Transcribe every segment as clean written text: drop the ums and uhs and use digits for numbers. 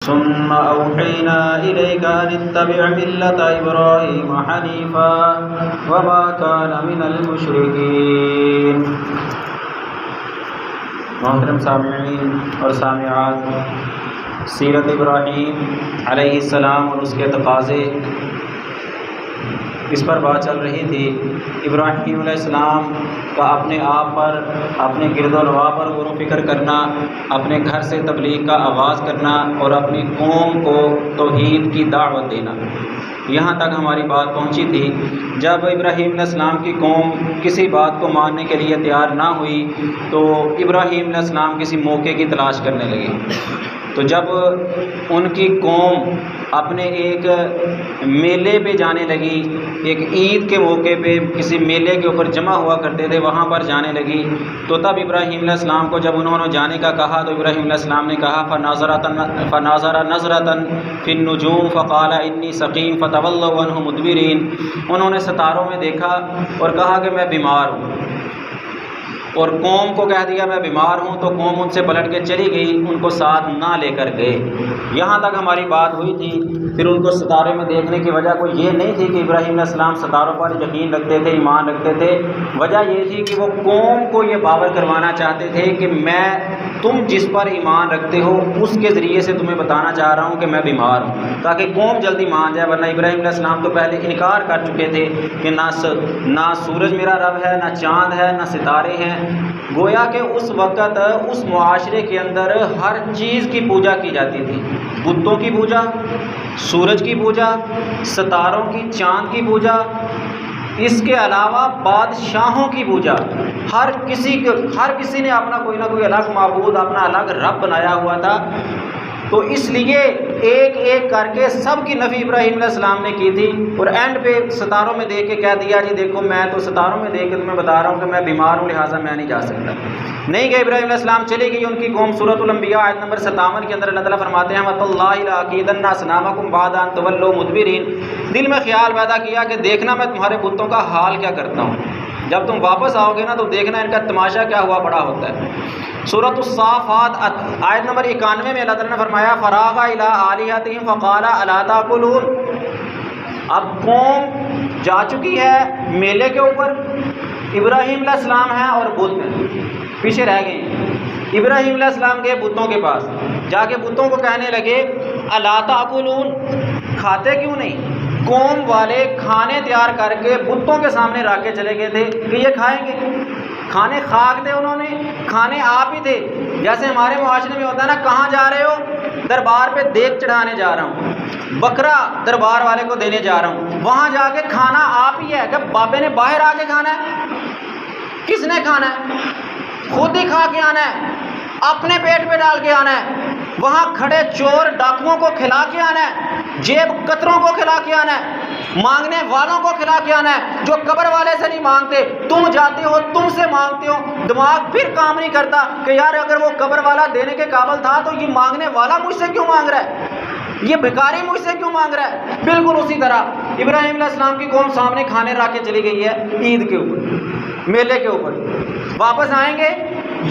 सुम्मा औहैना इलैका अनित्तबि' मिल्लता इब्राहीम हनीफा वमा काना मिनल मुशरिकीन। मोहतरम सामिईन और सामिआत, सीरत इब्राहीम अलैहिस्सलाम और उसके तकाज़े, इस पर बात चल रही थी। इब्राहीम अलैहिस्सलाम का अपने आप पर, अपने गिरदोनवा पर गौर व फिक्र करना, अपने घर से तबलीग का आगाज़ करना और अपनी कौम को तौहीद की दावत देना। यहाँ तक हमारी बात पहुँची थी। जब इब्राहीम अलैहिस्सलाम की कौम किसी बात को मानने के लिए तैयार ना हुई तो इब्राहीम अलैहिस्सलाम किसी मौके की तलाश करने लगे। तो जब उनकी कौम अपने एक मेले पे जाने लगी, एक ईद के मौके पे किसी मेले के ऊपर जमा हुआ करते थे, वहाँ पर जाने लगी, तो तब इब्राहीम अलैहिस्सलाम को जब उन्होंने जाने का कहा तो इब्राहीम अलैहिस्सलाम ने कहा फ़नाज़रा नज़रतन फ़िन नुजूम फ़क़ाला इन्नी सक़ीम फ़तवल्लौ अन्हु मुदबिरीन। उन्होंने सितारों में देखा और कहा कि मैं बीमार हूँ, और कौम को कह दिया मैं बीमार हूँ, तो कौम उनसे पलट के चली गई, उनको साथ ना लेकर गए। यहाँ तक हमारी बात हुई थी। फिर उनको सितारे में देखने की वजह कोई ये नहीं थी कि इब्राहीम अलैहिस्सलाम सितारों पर यकीन रखते थे, ईमान रखते थे। वजह ये थी कि वो कौम को ये बावर करवाना चाहते थे कि मैं, तुम जिस पर ईमान रखते हो उसके ज़रिए से तुम्हें बताना चाह रहा हूँ कि मैं बीमार हूँ, ताकि कौम जल्दी मान जाए। वरना इब्राहीम अलैहिस्सलाम तो पहले इनकार कर चुके थे कि ना सूरज मेरा रब है, ना चाँद है, ना सितारे हैं। गोया कि उस वक़्त उस मुआशरे के अंदर हर चीज़ की पूजा की जाती थी। बुतों की पूजा, सूरज की पूजा, सितारों की, चाँद की पूजा, इसके अलावा बादशाहों की पूजा। हर किसी ने अपना कोई ना कोई अलग माबूद, अपना अलग रब बनाया हुआ था। तो इसलिए एक एक करके सब की नफ़ी इब्राहीम अलैहिस्सलाम ने की थी। और एंड पे सितारों में देख के कह दिया, जी देखो मैं तो सितारों में देख के तुम्हें बता रहा हूँ कि मैं बीमार हूँ, लिहाजा मैं नहीं जा सकता। नहीं गए इब्राहीम अलैहिस्सलाम, चली गई उनकी कौम। सूरतुल अंबिया आयत नंबर 57 के अंदर अल्लाह ताला फरमाते हैं वतल्लाहि लअकीदन्ना असनामकुम बअदा अन तुवल्लू मुदबिरीन। दिल में ख्याल पैदा किया कि देखना मैं तुम्हारे बुतों का हाल क्या करता हूँ। जब तुम वापस आओगे ना तो देखना इनका तमाशा क्या हुआ बड़ा होता है। सूरतुस साफ़ात आयत नंबर 91 में अल्लाह ताला ने फरमाया फ़राग़ा इला आलिहतिहिम फ़क़ाला अला ताकुलून। अब कौम जा चुकी है मेले के ऊपर, इब्राहीम अलैहिस्सलाम हैं और बुत पीछे रह गए हैं। इब्राहीम अलैहिस्सलाम गए बुतों के पास, जाके बुतों को कहने लगे अला ताकुलून, खाते क्यों नहीं। कौम वाले खाने तैयार करके बुतों के सामने रख के चले गए थे कि ये खाएंगे। खाने खाक थे उन्होंने, खाने आप ही थे। जैसे हमारे मुआशरे में होता है ना, कहाँ जा रहे हो, दरबार पे देग चढ़ाने जा रहा हूँ, बकरा दरबार वाले को देने जा रहा हूँ, वहाँ जाके खाना आप ही है। क्या बाबे ने बाहर आके खाना है? किसने खाना है? खुद ही खा के आना है, अपने पेट पे डाल के आना है। वहाँ खड़े चोर डाकुओं को खिला के आना है, जेब कतरों को खिला के आना है, मांगने वालों को खिला के आना है। जो कब्र वाले से नहीं मांगते, तुम जाते हो, तुमसे मांगते हो। दिमाग फिर काम नहीं करता कि यार अगर वो कब्र वाला देने के काबिल था तो ये मांगने वाला मुझसे क्यों मांग रहा है, ये भिखारी मुझसे क्यों मांग रहा है। बिल्कुल उसी तरह इब्राहीम अलैहिस्सलाम की कौम सामने खाने रख के चली गई है ईद के ऊपर, मेले के ऊपर। वापस आएंगे,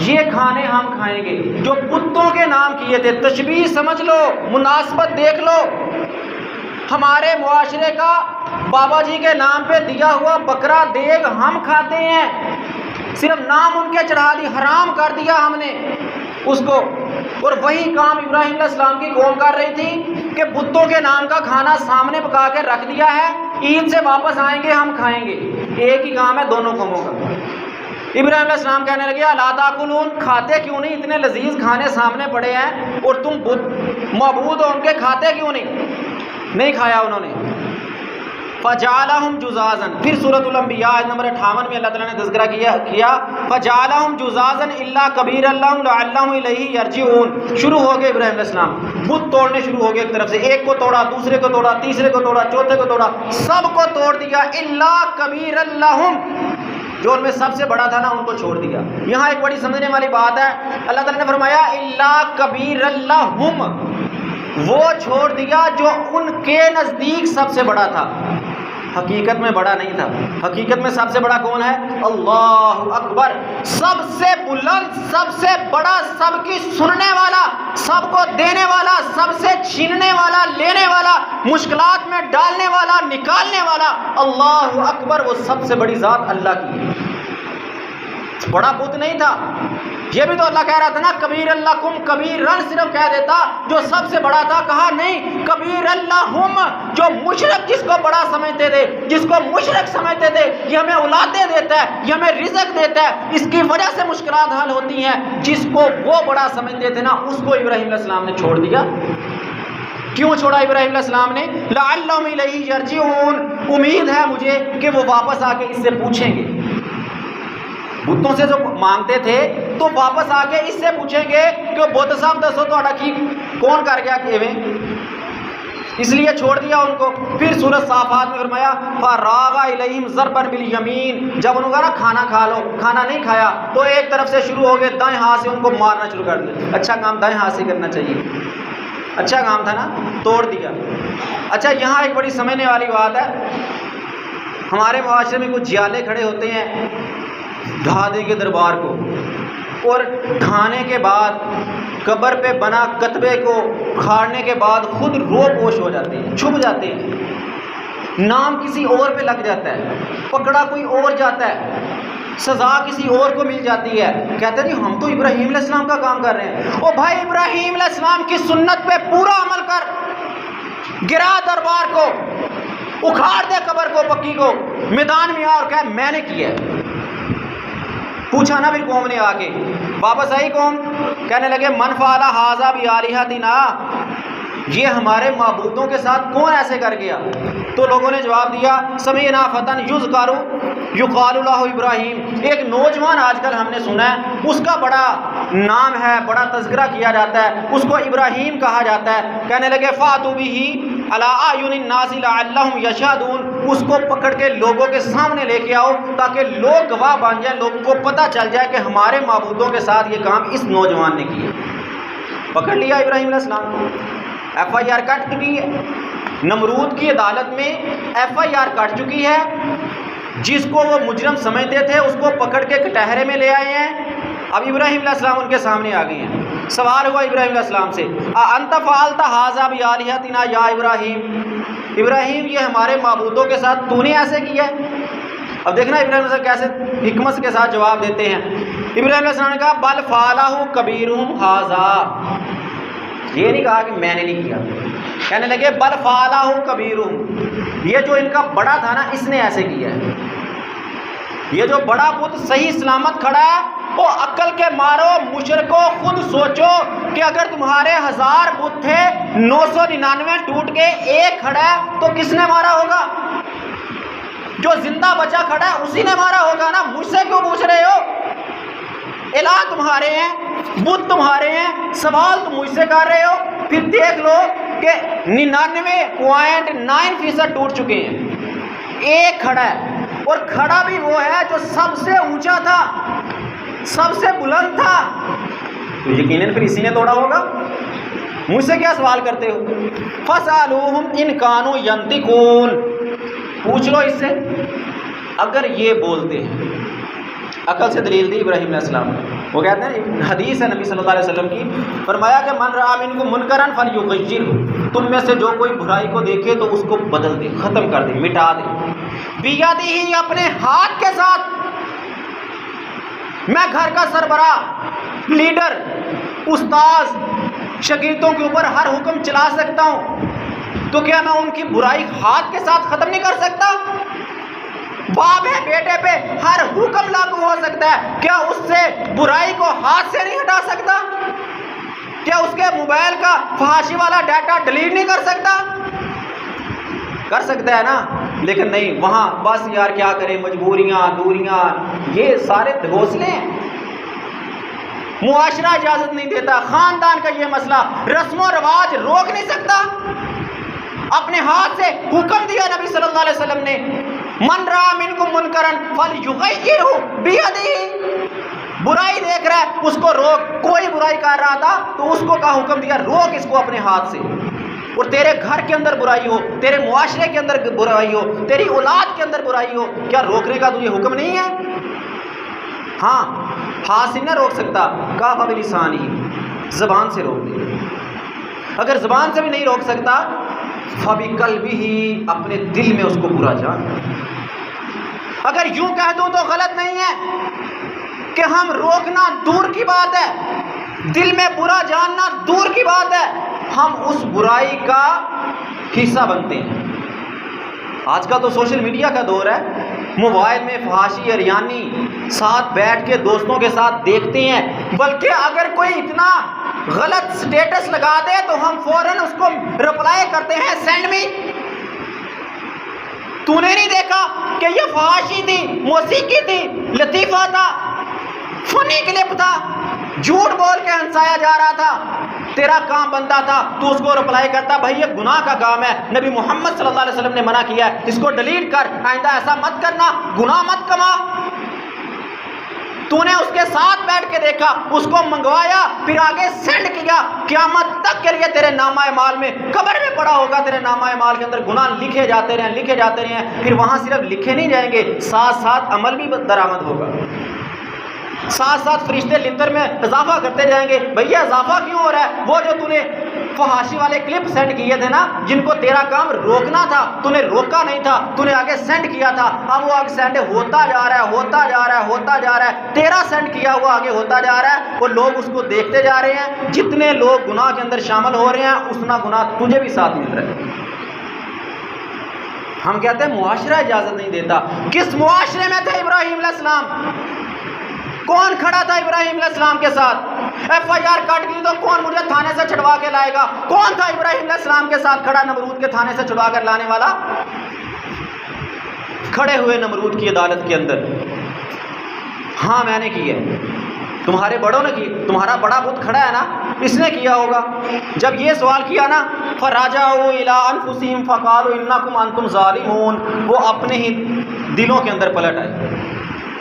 ये खाने हम खाएंगे जो बुतों के नाम किए थे। तशबीह समझ लो, मुनासबत देख लो। हमारे मुआशरे का बाबा जी के नाम पे दिया हुआ बकरा देग हम खाते हैं, सिर्फ नाम उनके चढ़ा दी, हराम कर दिया हमने उसको। और वही काम इब्राहीम अलैहिस्सलाम की कौम कर रही थी कि बुतों के नाम का खाना सामने पका के रख दिया है, ईद से वापस आएंगे हम खाएंगे। एक ही काम है दोनों कौमों का। इब्राहीम अलैहिस्सलाम कहने लगे अला ताकुलून, खाते क्यों नहीं, इतने लजीज खाने सामने पड़े हैं और तुम मबूद हो उनके, खाते क्यों नहीं खाया उन्होंने। फ़जालहुम जुज़ाज़न, फिर सूरतुल अंबिया आयत नंबर 58 में अल्लाह ताला ने तज़किरा किया फ़जालहुम जुज़ाज़न इल्ला कबीरन लहुम लअल्लहुम इलैहि यरजिऊन। शुरू हो गए इब्राहीम अलैहिस्सलाम, बुत तोड़ने शुरू हो गए। एक तरफ से एक को तोड़ा, दूसरे को तोड़ा, तीसरे को तोड़ा, चौथे को तोड़ा, सबको तोड़ दिया। इल्ला कबीरन लहुम, जो उनमें सबसे बड़ा था ना उनको छोड़ दिया। यहाँ एक बड़ी समझने वाली बात है, अल्लाह ताला ने फरमाया इल्ला कबीरन लहुम, वो छोड़ दिया जो उनके नज़दीक सबसे बड़ा था। हकीकत में बड़ा नहीं था। हकीकत में सबसे बड़ा कौन है? अल्लाह अकबर। सबसे बुलंद, सबसे बड़ा, सबकी सुनने वाला, सबको देने वाला, सबसे छीनने वाला, लेने वाला, मुश्किलात में डालने वाला, निकालने वाला, अल्लाह अकबर। वो सबसे बड़ी ज़ात अल्लाह की है, बड़ा बुत नहीं था। ये भी तो अल्लाह कह रहा था ना, कबीर अल्लाहुम कबीरन सिर्फ कह देता जो सबसे बड़ा था, कहा नहीं कबीर अल्लाहुम, जो मुशरक जिसको बड़ा समझते थे, जिसको मुशरक समझते थे, ये हमें औलादें देता है, ये हमें रिज़्क देता है, इसकी वजह से मुश्किलात हल होती हैं, जिसको वो बड़ा समझते थे ना, उसको इब्राहीम अलैहिस्सलाम ने छोड़ दिया। क्यों छोड़ा इब्राहीम अलैहिस्सलाम ने? लअल्लहुम इलैहि यरजिऊन, उम्मीद है मुझे कि वो वापस आके इससे पूछेंगे। बुतों से जो मांगते थे तो वापस आके इससे पूछेंगे कि बुत साहब दसो तो की कौन कर गया केवें, इसलिए छोड़ दिया उनको। फिर सूरत साफात में फरमाया फरागा इलैहिम ज़रबन बिल यमीन, जब उन्होंने कहा ना खाना खा लो, खाना नहीं खाया तो एक तरफ से शुरू हो गए, दाएं हाथ से उनको मारना शुरू कर दिया। अच्छा काम दाएं हाथ से करना चाहिए, अच्छा काम था ना, तोड़ दिया। अच्छा, यहाँ एक बड़ी समझने वाली बात है, हमारे मुआशरे में कुछ जियाले खड़े होते हैं, ढा देंगे दरबार को, और ढाने के बाद कब्र पे बना कतबे को उखाड़ने के बाद खुद रोपोश हो जाते हैं, छुप जाते हैं, नाम किसी और पे लग जाता है, पकड़ा कोई और जाता है, सज़ा किसी और को मिल जाती है। कहते हैं जी हम तो इब्राहीम अलैहिस्सलाम का काम कर रहे हैं। ओ भाई, इब्राहीम अलैहिस्सलाम की सुन्नत पे पूरा अमल कर, गिरा दरबार को, उखाड़ दे कब्र को, पक्की को, मैदान में आ और कह मैंने किया। पूछा ना फिर कौम ने आके, वापस आई कौम, कहने लगे मन फ़अला हाज़ा बिआलिहतिना, ये हमारे माबूदों के साथ कौन ऐसे कर गया? तो लोगों ने जवाब दिया समीना फतन युज़कारू युक़ालु लहू इब्राहीम, एक नौजवान आजकल हमने सुना है, उसका बड़ा नाम है, बड़ा तज़किरा किया जाता है, उसको इब्राहीम कहा जाता है। कहने लगे फ़ातू बिही अला आयुनिन नाज़ि लअल्लहुम यशहदून, उसको पकड़ के लोगों के सामने लेके आओ ताकि लोग गवाह बन जाए, लोगों को पता चल जाए कि हमारे माबूदों के साथ ये काम इस नौजवान ने किया। पकड़ लिया इब्राहीम अलैहिस्सलाम को, FIR कट चुकी है, नमरूद की अदालत में FIR कट चुकी है, जिसको वो मुजरम समझते थे उसको पकड़ के कटहरे में ले आए हैं। अब इब्राहीम अलैहिस्सलाम उनके सामने आ गए हैं। सवाल हुआ इब्राहीम अलैहिस्सलाम से अंत फ़अलत हाज़ा बिआलिहतिना या इब्राहीम, इब्राहीम ये हमारे माबूदों के साथ तूने ऐसे किया है? अब देखना इब्राहीम अलैहिस्सलाम कैसे हिकमत के साथ जवाब देते हैं। इब्राहीम अलैहिस्सलाम ने कहा बल फ़अलहु कबीरुहुम हाज़ा, ये नहीं कहा कि मैंने नहीं किया, कहने लगे बल फ़अलहु कबीरुहुम, ये जो इनका बड़ा था ना इसने ऐसे किया है। ये जो बड़ा बुत सही सलामत खड़ा है, वो अक्ल के मारो मुशरको खुद सोचो कि अगर तुम्हारे 1000 बुत थे, 999 टूट के एक खड़ा है तो किसने मारा होगा? जो जिंदा बचा खड़ा है उसी ने मारा होगा ना। मुझसे क्यों पूछ रहे हो? इलाह तुम्हारे हैं, बुत तुम्हारे हैं, सवाल तुम मुझसे कर रहे हो। फिर देख लो कि 99.9% टूट चुके हैं, एक खड़ा है, और खड़ा भी वो है जो सबसे ऊंचा था, सबसे बुलंद था, तो यकीनन फिर इसी ने तोड़ा होगा। मुझसे क्या सवाल करते हो? फसअलूहुम इन कानू यंतिकून, पूछ लो इससे अगर ये बोलते हैं। अकल से दलील दी इब्राहीम अलैहिस्सलाम। वो कहते हैं, हदीस है नबी सल्लल्लाहु अलैहि वसल्लम की, फरमाया कि मन रआ मिनकुम मुनकरन फलयुग़य्यिरहु, तुम में से जो कोई बुराई को देखे तो उसको बदल दे, ख़त्म कर दे, मिटा दे। बियदिही, अपने हाथ के साथ। मैं घर का सरबराह, लीडर, उस्ताद शागिर्दों के ऊपर हर हुक्म चला सकता हूँ, तो क्या मैं उनकी बुराई हाथ के साथ ख़त्म नहीं कर सकता? बाप है, बेटे पे हर हुक्म लागू हो सकता है, क्या उससे बुराई को हाथ से नहीं हटा सकता? क्या उसके मोबाइल का फहाशी वाला डाटा डिलीट नहीं कर सकता? कर सकता है ना, लेकिन नहीं, वहाँ बस यार क्या करें, मजबूरियाँ, दूरियाँ, ये सारे घोंसले हैं। मुआशरा इजाज़त नहीं देता, ख़ानदान का ये मसला, रस्मों रवाज रोक नहीं सकता। अपने हाथ से हुक्म दिया नबी सल्लल्लाहु अलैहि वसल्लम ने, मन रआ मिनकुम मुनकरन फलयुग़य्यिरहु बियदिही, बुराई देख रहा है उसको रोक। कोई बुराई कर रहा था तो उसको का हुक्म दिया, रोक इसको अपने हाथ से। और तेरे घर के अंदर बुराई हो, तेरे मुआशरे के अंदर बुराई हो, तेरी औलाद के अंदर बुराई हो, क्या रोकने का तुझे हुक्म नहीं है? हाँ, हाथ से न रोक सकता, काफ़ा बिलिसान ही, ज़बान से रोक दे। अगर ज़बान से भी नहीं रोक सकता, फबी कल्बी ही, अपने दिल में उसको बुरा जान। अगर यूं कह दूं तो गलत नहीं है कि हम रोकना दूर की बात है, दिल में बुरा जानना दूर की बात है, हम उस बुराई का हिस्सा बनते हैं। आज का तो सोशल मीडिया का दौर है, मोबाइल में फहाशी अरियानी साथ बैठ के दोस्तों के साथ देखते हैं, बल्कि अगर कोई इतना गलत स्टेटस लगा दे तो हम फौरन उसको रिप्लाई करते हैं, सेंड मी। तूने नहीं देखा कि ये फहाशी थी, मौसीकी थी, लतीफ़ा था, फनी क्लिप था, झूठ बोल के हंसाया जा रहा था, तेरा काम बनता था, तू उसको रिप्लाई करता, भाई ये गुनाह का काम है, नबी मोहम्मद सल्लल्लाहु अलैहि वसल्लम ने मना किया है, इसको डिलीट कर, आइंदा ऐसा मत करना, गुनाह मत कमा। तूने उसके साथ बैठ के देखा, उसको मंगवाया, फिर आगे सेंड किया, क़यामत तक के लिए तेरे नामा माल में, कब्र में पड़ा होगा, तेरे नामा माल के अंदर गुनाह लिखे जाते रहे, लिखे जाते रहे। फिर वहां सिर्फ लिखे नहीं जाएंगे, साथ साथ अमल भी दरामद होगा, साथ साथ फरिश्ते लिंदर में इजाफा करते जाएंगे। भैया इजाफा क्यों हो रहा है? वो जो तूने फहाशी वाले क्लिप सेंड किए थे ना, जिनको तेरा काम रोकना था, तूने रोका नहीं था, तूने आगे सेंड किया था, अब वो आगे सेंड होता जा रहा है, होता जा रहा है, होता जा रहा है, तेरा सेंड किया हुआ आगे होता जा रहा है, और लोग उसको देखते जा रहे हैं। जितने लोग गुनाह के अंदर शामिल हो रहे हैं, उतना गुनाह तुझे भी साथ मिल रहा है। हम कहते हैं मुआशरा इजाजत नहीं देता। किस मुआशरे में थे इब्राहिम अलैहिस्सलाम? कौन खड़ा था इब्राहिम अलैहिस्सलाम के साथ? FIR काट गई तो कौन मुझे थाने से छुड़वा के लाएगा? कौन था इब्राहिम अलैहिस्सलाम के साथ खड़ा, नमरूद के थाने से छुड़वा कर लाने वाला? खड़े हुए नमरूद की अदालत के अंदर, हाँ मैंने की है, तुम्हारे बड़ों ने की, तुम्हारा बड़ा बुत खड़ा है ना, इसने किया होगा। जब ये सवाल किया ना, फराजाऊ इला अनफुसिहिम फकालू इन्नकुम अंतुम ज़ालिमून, वो अपने ही दिलों के अंदर पलट आए,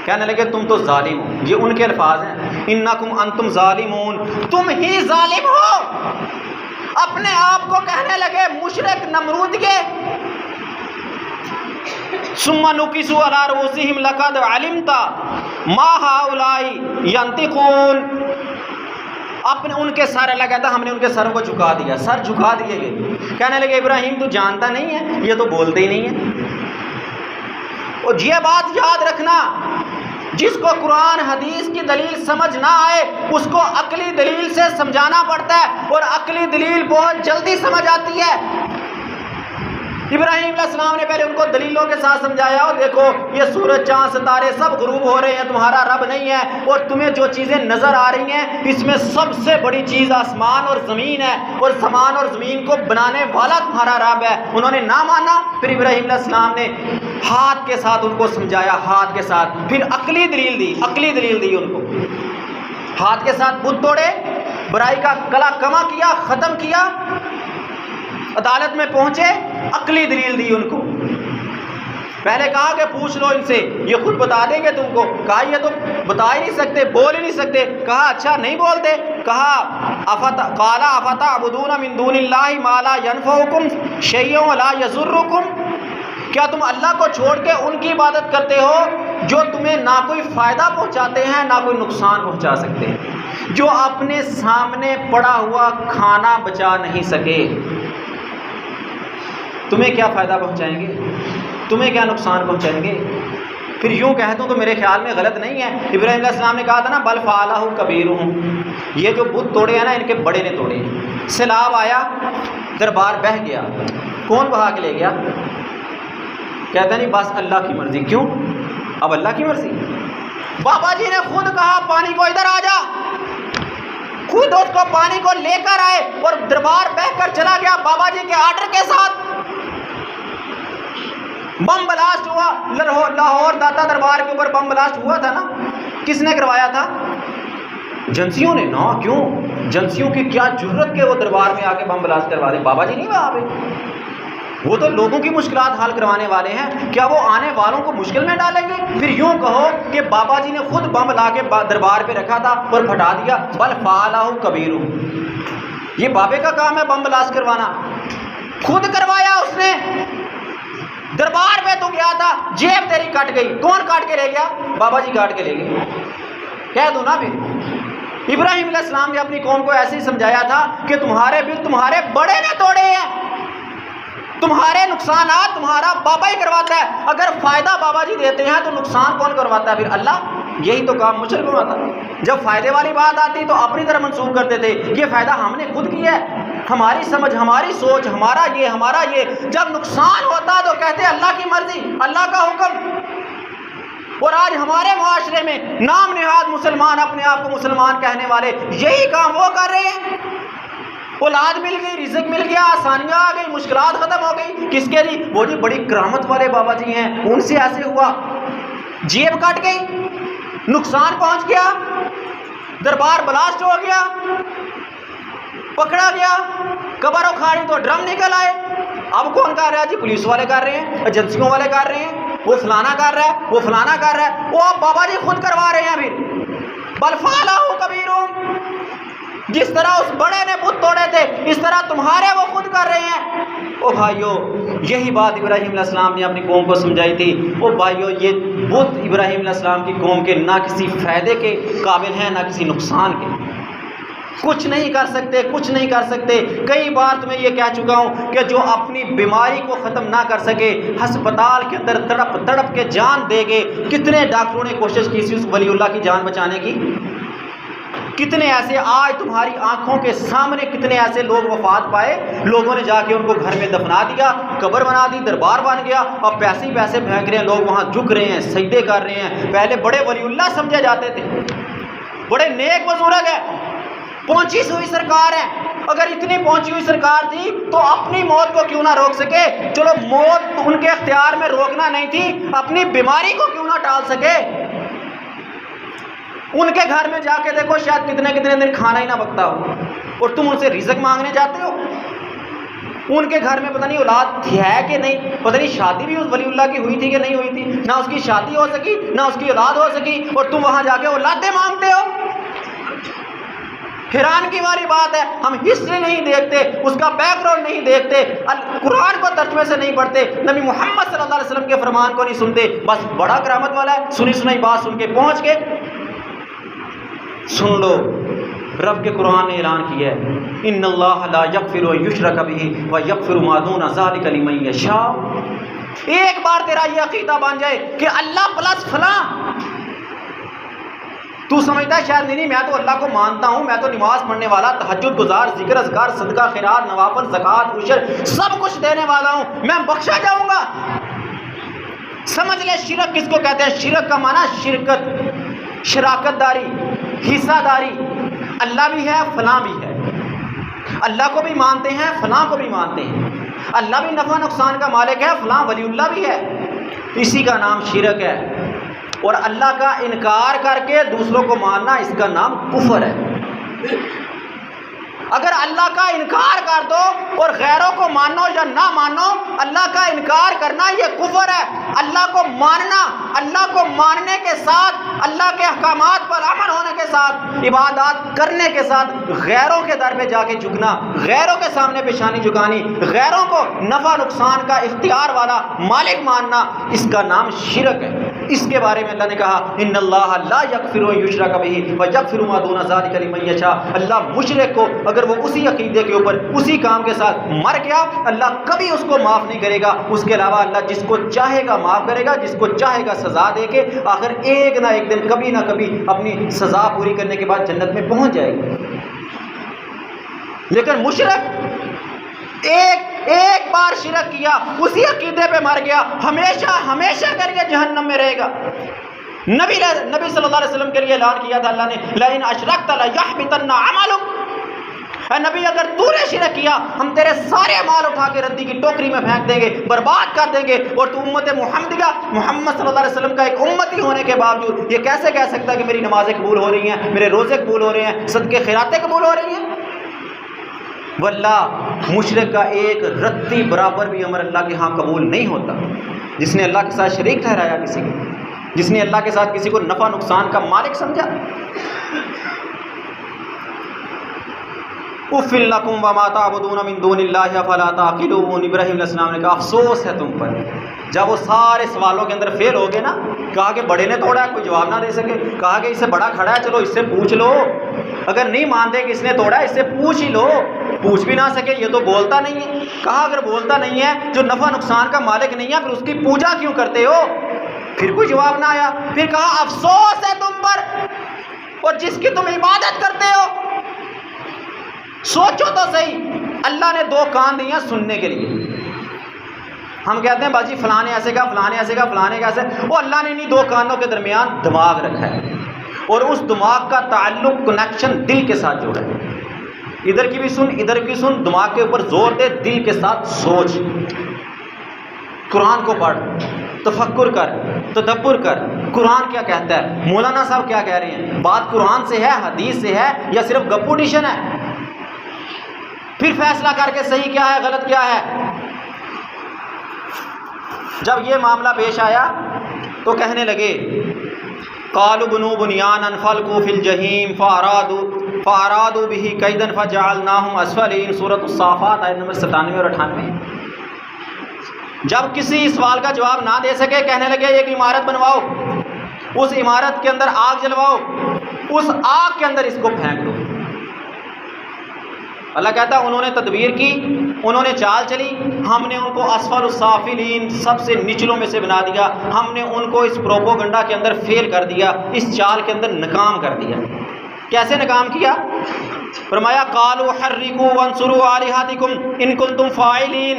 कहने लगे तुम तो जालिम हो। ये उनके अल्फाज हैं, इन्नकुम अंतुम ज़ालिमून, तुम ही जालिम हो। अपने आप को कहने लगे मुशरिक नमरूद के। सुम्मा नुकिसु अला रुऊसिहिम लक़द अलिमता मा हाउलाई यंतिकून, अपने उनके सर लगा था, हमने उनके सरों को झुका दिया, सर झुका दिए गए। कहने लगे इब्राहिम तू जानता नहीं है, ये तो बोलते ही नहीं है। और ये बात याद रखना, जिसको कुरान हदीस की दलील समझ ना आए, उसको अकली दलील से समझाना पड़ता है, और अकली दलील बहुत जल्दी समझ आती है। इब्राहिम अलैहिस्सलाम ने पहले उनको दलीलों के साथ समझाया, और देखो ये सूरज चांद सितारे सब गुरूब हो रहे हैं, तुम्हारा रब नहीं है, और तुम्हें जो चीज़ें नज़र आ रही हैं इसमें सबसे बड़ी चीज़ आसमान और ज़मीन है, और आसमान और ज़मीन को बनाने वाला तुम्हारा रब है। उन्होंने ना माना। फिर इब्राहिम अलैहिस्सलाम ने हाथ के साथ उनको समझाया, हाथ के साथ, फिर अकली दलील दी, अकली दलील दी उनको। हाथ के साथ बुत तोड़े, बुराई का कला कमा किया, ख़त्म किया, अदालत में पहुंचे, अकली दलील दी उनको। पहले कहा कि पूछ लो इनसे, ये खुद बता देंगे तुमको। कहा ये तो बता ही नहीं सकते, बोल ही नहीं सकते। कहा अच्छा नहीं बोलते? कहा काला अफता अबुदूना मिन दूनिल्लाहि मा ला यनफउकुम शैय्यन वला यज़ुर्रुकुम, क्या तुम अल्लाह को छोड़ के उनकी इबादत करते हो जो तुम्हें ना कोई फ़ायदा पहुंचाते हैं ना कोई नुकसान पहुंचा सकते हैं, जो अपने सामने पड़ा हुआ खाना बचा नहीं सके, तुम्हें क्या फ़ायदा पहुंचाएंगे, तुम्हें क्या नुकसान पहुंचाएंगे? फिर यूं कह दूं तो मेरे ख्याल में गलत नहीं है। इब्राहिम अलैहिस्सलाम ने कहा था ना, बल फ़अलहु कबीरुहुम, ये जो बुत तोड़े हैं ना इनके बड़े ने तोड़े। सैलाब आया, दरबार बह गया, कौन बहा के ले गया? कहता नहीं बस अल्लाह की मर्ज़ी। क्यों? अब अल्लाह की मर्ज़ी। बाबा जी ने खुद कहा पानी को इधर आ जा, खुद उसको पानी को लेकर आए और दरबार बहकर चला गया बाबा जी के आर्डर के साथ। बम ब्लास्ट हुआ, लाहौर दाता दरबार के ऊपर बम ब्लास्ट हुआ था ना, किसने करवाया था? एजेंसियों ने ना। क्यों? एजेंसियों की क्या जुर्रत के वो दरबार में आके बम ब्लास्ट करवा दे? बाबा जी नहीं वहाँ पे, वो तो लोगों की मुश्किलात हल करवाने वाले हैं। क्या वो आने वालों को मुश्किल में डालेंगे? फिर यूं कहो कि बाबा जी ने खुद बम ला के दरबार पे रखा था और फटा दिया। बल फ़अलहु कबीरुहुम, ये बाबे का काम है बम ब्लास्ट करवाना। खुद करवाया उसने। दरबार में तो गया था, जेब तेरी कट गई, कौन काट के ले गया? बाबा जी काट के ले गए। कह दो ना फिर। इब्राहिम अलैहिस्सलाम ने अपनी कौम को ऐसे ही समझाया था कि तुम्हारे बिल तुम्हारे बड़े ने तोड़े हैं, तुम्हारे नुकसान तुम्हारा बाबा ही करवाता है। अगर फायदा बाबा जी देते हैं तो नुकसान कौन करवाता है? फिर अल्लाह। यही तो काम मुशरिक को आता। जब फायदे वाली बात आती तो अपनी तरफ मंसूब करते थे, ये फायदा हमने खुद किया है, हमारी समझ, हमारी सोच, हमारा ये। जब नुकसान होता तो कहते अल्लाह की मर्जी, अल्लाह का हुक्म। और आज हमारे मुआशरे में नाम निहाद मुसलमान, अपने आप को मुसलमान कहने वाले यही काम वो कर रहे हैं। औलाद मिल गई, रिज़्क मिल गया, आसानियाँ आ गई, मुश्किलात ख़त्म हो गई। किसके लिए? वो जी बड़ी करामत वाले बाबा जी हैं, उनसे ऐसे हुआ, जेब कट गई, नुकसान पहुंच गया, दरबार ब्लास्ट हो गया, पकड़ा गया, कब्र उखाड़ी तो ड्रम निकल आए। अब कौन कर रहा है जी? पुलिस वाले कर रहे हैं, एजेंसियों वाले कर रहे हैं, वो फलाना कर रहा है, वो फलाना कर रहा है, वो अब बाबा जी खुद करवा रहे हैं। फिर बलफाला हो कबीरों, जिस तरह उस बड़े ने बुत तोड़े थे, इस तरह तुम्हारे वो खुद कर रहे हैं। ओ भाइयों, यही बात इब्राहिम अलैहिस्सलाम ने अपनी कौम को समझाई थी। ओ भाइयों, ये बुत इब्राहिम अलैहिस्सलाम की कौम के ना किसी फ़ायदे के काबिल हैं, ना किसी नुकसान के। कुछ नहीं कर सकते, कुछ नहीं कर सकते। कई बार तुम्हें ये कह चुका हूँ कि जो अपनी बीमारी को ख़त्म ना कर सके, अस्पताल के अंदर तड़प तड़प के जान देंगे। कितने डॉक्टरों ने कोशिश की उस वलीउल्लाह की जान बचाने की, कितने ऐसे आज तुम्हारी आंखों के सामने कितने ऐसे लोग वफात पाए, लोगों ने जाके उनको घर में दफना दिया, कब्र बना दी, दरबार बन गया, अब पैसे ही पैसे फेंक रहे हैं, लोग वहाँ झुक रहे हैं, सजदे कर रहे हैं। पहले बड़े वलीउल्लाह समझे जाते थे, बड़े नेक बुजुर्ग है, पहुंची हुई सरकार है। अगर इतनी पहुंची हुई सरकार थी तो अपनी मौत को क्यों ना रोक सके? चलो मौत उनके इख्तियार में रोकना नहीं थी, अपनी बीमारी को क्यों ना टाल सके? उनके घर में जाके देखो, शायद कितने कितने दिन खाना ही ना पकता हो, और तुम उनसे रिज़्क मांगने जाते हो। उनके घर में पता नहीं औलाद है कि नहीं, पता नहीं शादी भी उस वलीउल्लाह की हुई थी कि नहीं हुई थी, ना उसकी शादी हो सकी, ना उसकी औलाद हो सकी, और तुम वहां जाके औलादें मांगते हो। हैरान की वाली बात है, हम हिस्ट्री नहीं देखते, उसका बैकग्राउंड नहीं देखते, कुरान को तर्जुमे से नहीं पढ़ते, नबी मोहम्मद सल्लल्लाहु अलैहि वसल्लम के फरमान को नहीं सुनते। बस बड़ा करामत वाला है, सुनी सुनाई बात सुन के पहुंच के सुन लो। रब के कुरान ने ऐलान किया है, इन्नल्लाह ला यगफिरु युशरक बिही व यगफिरु मा दूना ज़ालिका लिमन यशा। एक बार तेरा ये अकीदा बन जाए कि अल्लाह प्लस फलां, तू समझता है शायद नहीं, मैं तो अल्लाह को मानता हूँ, मैं तो नमाज पढ़ने वाला, तहज्जुद गुजार, जिक्र अज़कार, सदका खैरात, नवाफिल, ज़कात, उशर सब कुछ देने वाला हूँ, मैं बख्शा जाऊँगा। समझ ले शिरक किसको कहते हैं। शिरक का माना शिरकत, शराकतदारी, हिस्सादारी। अल्लाह भी है, फलां भी है, अल्लाह को भी मानते हैं, फलां को भी मानते हैं, अल्लाह भी नफ़ा नुकसान का मालिक है, फलां वलीउल्लाह भी है, इसी का नाम शिरक है। और अल्लाह का इनकार करके दूसरों को मानना, इसका नाम कुफर है। अगर अल्लाह का इनकार कर दो और गैरों को मानो या ना मानो, अल्लाह का इनकार करना ये कुफर है। अल्लाह को मानना, अल्लाह को मानने के साथ, अल्लाह के अहकामात पर अमल होने के साथ, इबादत करने के साथ, गैरों के दर पे जाके झुकना, गैरों के सामने पेशानी झुकानी, गैरों को नफ़ा नुकसान का इख्तियार वाला मालिक मानना, इसका नाम शिरक है। इसके बारे में अल्लाह ने कहा, इन्नल्लाह ला यगफिरु युशरक बिही व यगफिरु मा दूना ज़ालिका लिमन यशा। अल्लाह मुशरिक को अगर वो उसी अकीदे के ऊपर, उसी काम के साथ मर गया, अल्लाह कभी उसको माफ़ नहीं करेगा। उसके अलावा अल्लाह जिसको चाहेगा माफ़ करेगा, जिसको चाहेगा सज़ा देके आखिर एक ना एक दिन, कभी ना कभी अपनी सज़ा पूरी करने के बाद जन्नत में पहुँच जाएगा। लेकिन मुशरिक एक बार शिरक किया, उसी अकीदे पे मर गया, हमेशा हमेशा करके जहन्नम में रहेगा। नबी सल्लल्लाहु अलैहि वसल्लम के लिए ऐलान किया था अल्लाह ने, लइन अशरकत लयहबितन्ना अमलुक। नबी अगर तूने शिरक किया, हम तेरे सारे माल उठा के रद्दी की टोकरी में फेंक देंगे, बर्बाद कर देंगे। और तू उम्मत मुहम्मदिया, मोहम्मद सल्लल्लाहु अलैहि वसल्लम का एक उम्मती होने के बावजूद ये कैसे कह सकता है कि मेरी नमाजें कबूल हो रही हैं, मेरे रोज़े कबूल हो रहे हैं, सदके खैरातें कबूल हो रही हैं? वल्लाह मुशरिक का एक रत्ती बराबर भी अमर अल्लाह के यहाँ कबूल नहीं होता। जिसने अल्लाह के साथ शरीक ठहराया किसी को, जिसने अल्लाह के साथ किसी को नफ़ा नुकसान का मालिक समझा। उफ़्फ़िल लकुम वमा ताबुदून मिन दूनिल्लाहि अफ़ला ताक़िलून। इब्राहीम अलैहिस्सलाम ने कहा अफसोस है तुम पर। जब वो सारे सवालों के अंदर फेल हो गए ना, कहा कि बड़े ने तोड़ा है, कोई जवाब ना दे सके, कहा कि इससे बड़ा खड़ा है, चलो इससे पूछ लो, अगर नहीं मानते कि इसने तोड़ा है इससे पूछ ही लो। पूछ भी ना सके, ये तो बोलता नहीं है। कहा अगर बोलता नहीं है, जो नफ़ा नुकसान का मालिक नहीं है, फिर उसकी पूजा क्यों करते हो? फिर कोई जवाब ना आया। फिर कहा अफसोस है तुम पर और जिसकी तुम इबादत करते हो। सोचो तो सही, अल्लाह ने दो कान दिए सुनने के लिए। हम कहते हैं बाजी फलाने ऐसे का, फलाने ऐसे का, फलाने कैसे, वो अल्लाह ने इन्हीं दो कानों के दरमियान दिमाग रखा है और उस दिमाग का ताल्लुक, कनेक्शन दिल के साथ जोड़ा है। इधर की भी सुन, इधर की सुन, दिमाग के ऊपर जोर दे, दिल के साथ सोच, कुरान को पढ़, तफक्कुर कर, तदब्बुर कर, कुरान क्या कहता है, मौलाना साहब क्या कह रहे हैं, बात कुरान से है, हदीस से है या सिर्फ गप्पू डिशन है। फिर फैसला करके सही क्या है, गलत क्या है। जब ये मामला पेश आया तो कहने लगे कालू बुनू बुनियानन फलकू फिल जहीम फ़अरादू बिही कैदन फ़जअलनाहुम अस्फलीन। सूरत उस-साफ़ात आयत नंबर 97 और 98। जब किसी सवाल का जवाब ना दे सके, कहने लगे एक इमारत बनवाओ, उस इमारत के अंदर आग जलवाओ, उस आग के अंदर इसको फेंक दो। अल्लाह कहता है उन्होंने तदबीर की, उन्होंने चाल चली, हमने उनको अस्फलुस साफिलीन, सबसे निचलों में से बना दिया। हमने उनको इस प्रोपोगंडा के अंदर फेल कर दिया, इस चाल के अंदर नाकाम कर दिया। कैसे नाकाम किया? फरमाया कालू हर्रिकू वंसुरू आलिहातिकुम इन कुंतुम फाइलीन।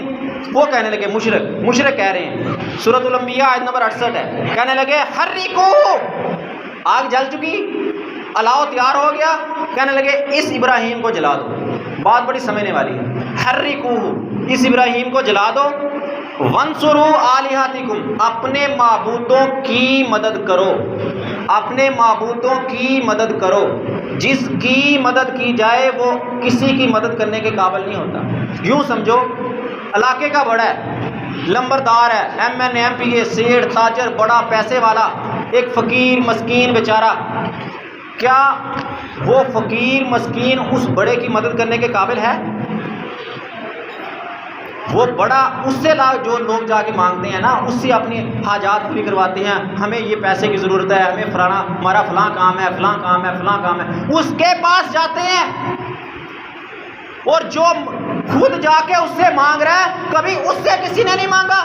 वो कहने लगे, मुशरिक कह रहे हैं, सूरतुल अंबिया आयत नंबर 68 है, कहने लगे हर्रिकू, आग जल चुकी, अलाव तैयार हो गया, कहने लगे इस इब्राहीम को जला दो। बात बड़ी समझने वाली है। हर्रिकू, इस इब्राहीम को जला दो, वंसुरू आलिहातिकुम, अपने माबूदों की मदद करो, अपने माबूदों की मदद करो। जिसकी मदद की जाए वो किसी की मदद करने के काबिल नहीं होता। यूँ समझो इलाके का बड़ा है, लंबरदार है, MN MPA, सेठ ताजर, बड़ा पैसे वाला, एक फ़कीर मस्कीन बेचारा, क्या वो फ़कीर मस्कीन उस बड़े की मदद करने के काबिल है? वो बड़ा उससे जो लोग जाके मांगते हैं ना, उससे अपनी हाजात पूरी करवाते हैं, हमें ये पैसे की ज़रूरत है, हमें फलाना, हमारा फ़लाँ काम है, फ़लाँ काम है, फ़लाँ काम है, उसके पास जाते हैं। और जो खुद जाके उससे मांग रहा है, कभी उससे किसी ने नहीं मांगा।